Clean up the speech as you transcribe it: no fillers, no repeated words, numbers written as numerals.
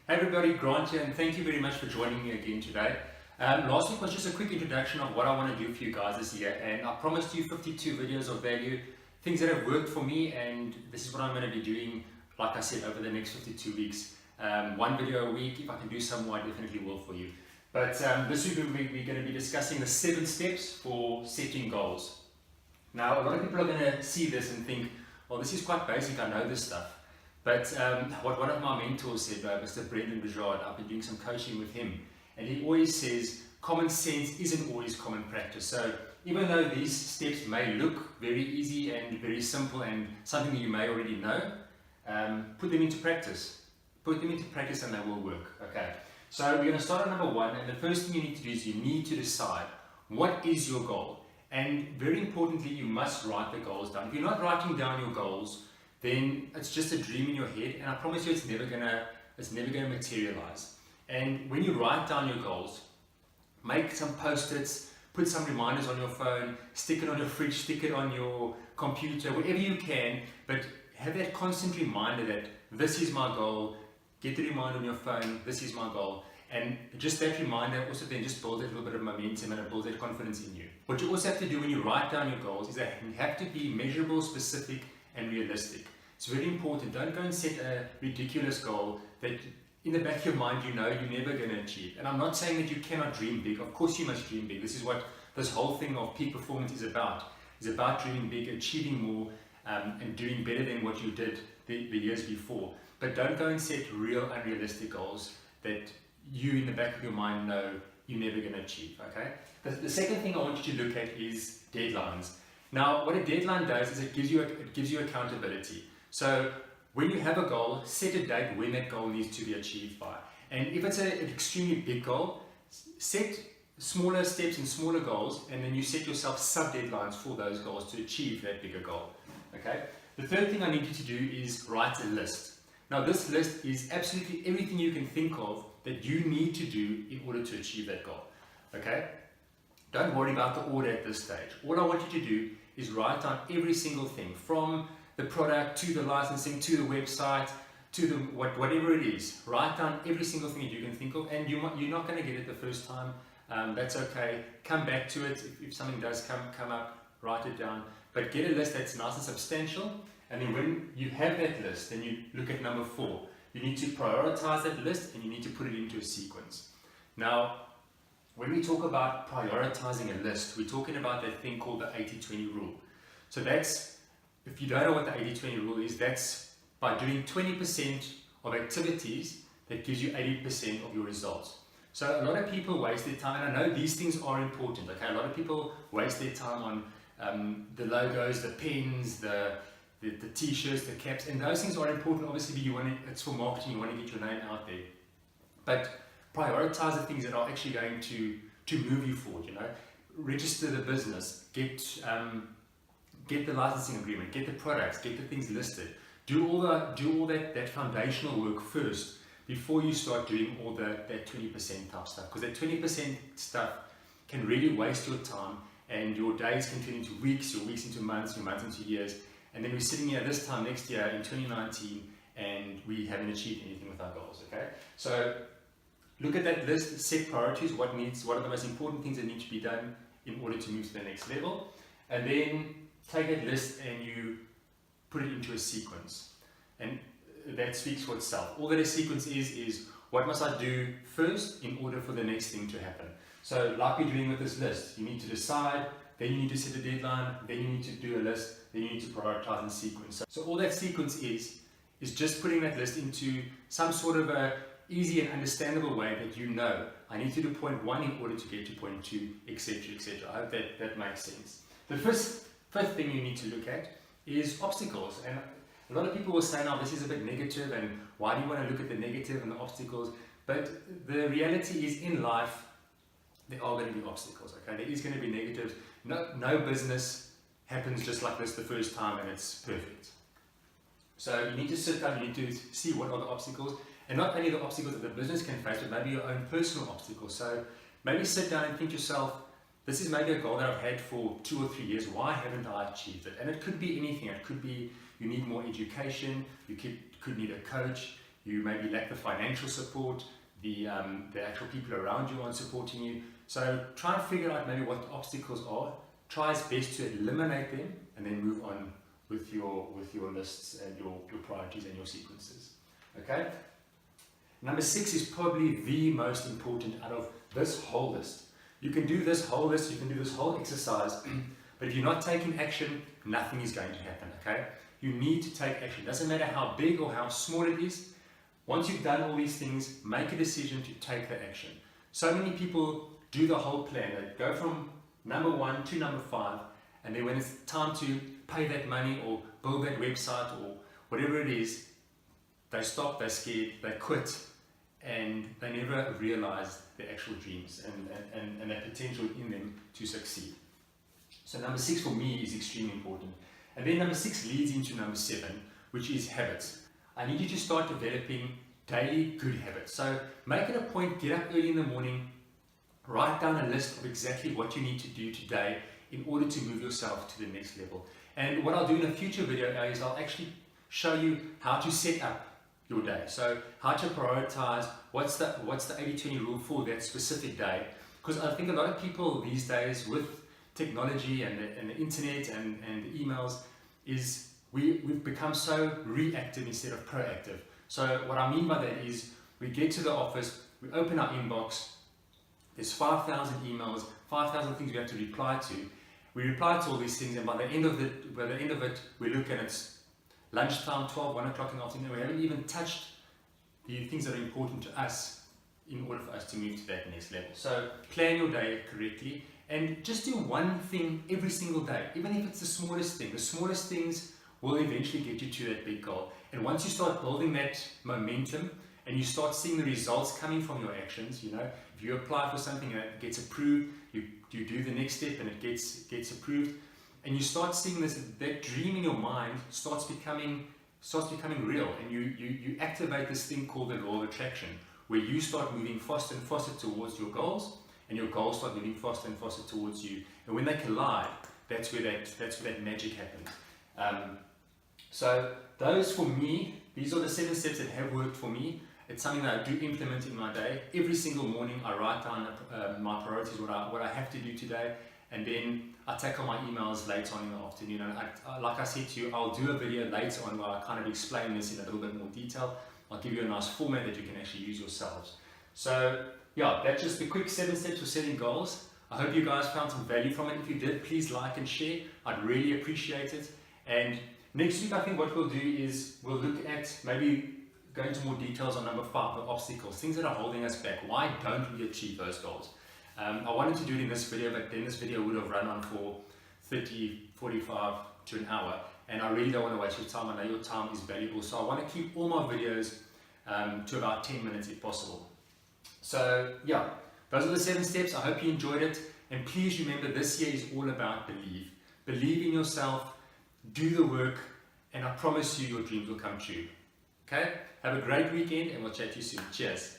Hey everybody, Grant here, and thank you very much for joining me again today. Last week was just a quick introduction of what I want to do for you guys this year, and I promised you 52 videos of value, things that have worked for me, and this is what I'm going to be doing, like I said, over the next 52 weeks. One video a week. If I can do some more, I definitely will for you. But this week we're going to be discussing the 7 steps for setting goals. Now, a lot of people are going to see this and think, well, this is quite basic, I know this stuff. But what one of my mentors said, Mr. Brendan Bajard, I've been doing some coaching with him, and he always says common sense isn't always common practice. So even though these steps may look very easy and very simple and something that you may already know, put them into practice. Put them into practice and they will work. Okay. So we're going to start at number 1, and the first thing you need to do is you need to decide what is your goal. And very importantly, you must write the goals down. If you're not writing down your goals, then it's just a dream in your head, and I promise you it's never gonna materialize. And when you write down your goals, make some post-its, put some reminders on your phone, stick it on your fridge, stick it on your computer, whatever you can, but have that constant reminder that this is my goal. Get the reminder on your phone, this is my goal. And just that reminder also then just builds a little bit of momentum and it builds that confidence in you. What you also have to do when you write down your goals is that you have to be measurable, specific, and realistic. It's very important. Don't go and set a ridiculous goal that in the back of your mind you know you're never going to achieve. And I'm not saying that you cannot dream big. Of course you must dream big. This is what this whole thing of peak performance is about. It's about dreaming big, achieving more, and doing better than what you did the years before. But don't go and set real unrealistic goals that you in the back of your mind know you're never going to achieve. Okay. The second thing I want you to look at is deadlines. Now, what a deadline does is it gives you accountability. So when you have a goal, set a date when that goal needs to be achieved by. And if it's an extremely big goal, set smaller steps and smaller goals, and then you set yourself sub-deadlines for those goals to achieve that bigger goal. Okay? The third thing I need you to do is write a list. Now, this list is absolutely everything you can think of that you need to do in order to achieve that goal. Okay? Don't worry about the order at this stage. All I want you to do is write down every single thing, from the product to the licensing to the website to the whatever it is. Write down every single thing that you can think of, and you're not going to get it the first time. That's okay. Come back to it if something does come up. Write it down, but get a list that's nice and substantial. And then when you have that list, then you look at number 4. You need to prioritize that list and you need to put it into a sequence. Now, when we talk about prioritizing a list, we're talking about that thing called the 80-20 rule. So that's, if you don't know what the 80-20 rule is, that's by doing 20% of activities that gives you 80% of your results. So a lot of people waste their time, and I know these things are important, okay? A lot of people waste their time on the logos, the pens, the t-shirts, the caps, and those things are important. Obviously, it's for marketing, you want to get your name out there. But prioritize the things that are actually going to move you forward, you know. Register the business, get the licensing agreement, get the products, get the things listed. Do all that foundational work first before you start doing all that 20% type stuff. Because that 20% stuff can really waste your time, and your days can turn into weeks, your weeks into months, your months into years. And then we're sitting here this time next year in 2019 and we haven't achieved anything with our goals, okay? So look at that list, set priorities, what are the most important things that need to be done in order to move to the next level. And then take that list and you put it into a sequence. And that speaks for itself. All that a sequence is what must I do first in order for the next thing to happen. So like we're doing with this list, you need to decide, then you need to set a deadline, then you need to do a list, then you need to prioritize and sequence. So all that sequence is just putting that list into some sort of a easy and understandable way that you know, I need to do point 1 in order to get to point 2, etc., etc. I hope that makes sense. The fifth thing you need to look at is obstacles. And a lot of people will say, now this is a bit negative, and why do you want to look at the negative and the obstacles? But the reality is, in life, there are going to be obstacles, okay? There is going to be negatives. No business happens just like this the first time and it's perfect. So you need to sit down, you need to see what are the obstacles, and not only the obstacles that the business can face, but maybe your own personal obstacles. So maybe sit down and think to yourself, this is maybe a goal that I've had for 2 or 3 years, why haven't I achieved it? And it could be anything. It could be you need more education, you could need a coach, you maybe lack the financial support, the actual people around you aren't supporting you. So try and figure out maybe what the obstacles are, try as best to eliminate them, and then move on with your lists and your priorities and your sequences. Okay? Number 6 is probably the most important out of this whole list. You can do this whole list, you can do this whole exercise, but if you're not taking action, nothing is going to happen, okay? You need to take action. Doesn't matter how big or how small it is. Once you've done all these things, make a decision to take the action. So many people do the whole plan. They go from number 1 to number 5, and then when it's time to pay that money or build that website or whatever it is, they stop, they're scared, they quit, and they never realize their actual dreams and their potential in them to succeed. So number 6 for me is extremely important. And then number 6 leads into number 7, which is habits. I need you to start developing daily good habits. So make it a point, get up early in the morning, write down a list of exactly what you need to do today in order to move yourself to the next level. And what I'll do in a future video is I'll actually show you how to set up your day. So how to prioritize, what's the 80-20 rule for that specific day. Because I think a lot of people these days with technology and the internet and the emails is we've become so reactive instead of proactive. So what I mean by that is we get to the office, we open our inbox, there's 5,000 emails, 5,000 things we have to reply to. We reply to all these things, and by the end of it, we look and it's lunchtime, 12, 1 o'clock in the afternoon. We haven't even touched the things that are important to us in order for us to move to that next level. So plan your day correctly and just do one thing every single day, even if it's the smallest thing. The smallest things will eventually get you to that big goal. And once you start building that momentum and you start seeing the results coming from your actions, you know, if you apply for something and it gets approved, you do the next step and it gets approved, and you start seeing that dream in your mind starts becoming real, and you activate this thing called the law of attraction, where you start moving faster and faster towards your goals, and your goals start moving faster and faster towards you. And when they collide, that's where that magic happens. So those for me, these are the 7 steps that have worked for me. It's something that I do implement in my day. Every single morning I write down my priorities, what I have to do today, and then I tackle my emails later on in the afternoon. And like I said to you, I'll do a video later on where I kind of explain this in a little bit more detail. I'll give you a nice format that you can actually use yourselves. So yeah, that's just the quick 7 steps for setting goals. I hope you guys found some value from it. If you did, please like and share. I'd really appreciate it. And next week, I think what we'll do is we'll look at maybe go into more details on number 5, the obstacles, things that are holding us back. Why don't we achieve those goals? I wanted to do it in this video, but then this video would have run on for 30, 45 to an hour, and I really don't want to waste your time. I know your time is valuable, so I want to keep all my videos to about 10 minutes if possible. So yeah, those are the 7 steps. I hope you enjoyed it, and please remember this year is all about believe. Believe in yourself, do the work, and I promise you your dreams will come true. Okay? Have a great weekend, and we'll chat to you soon. Cheers.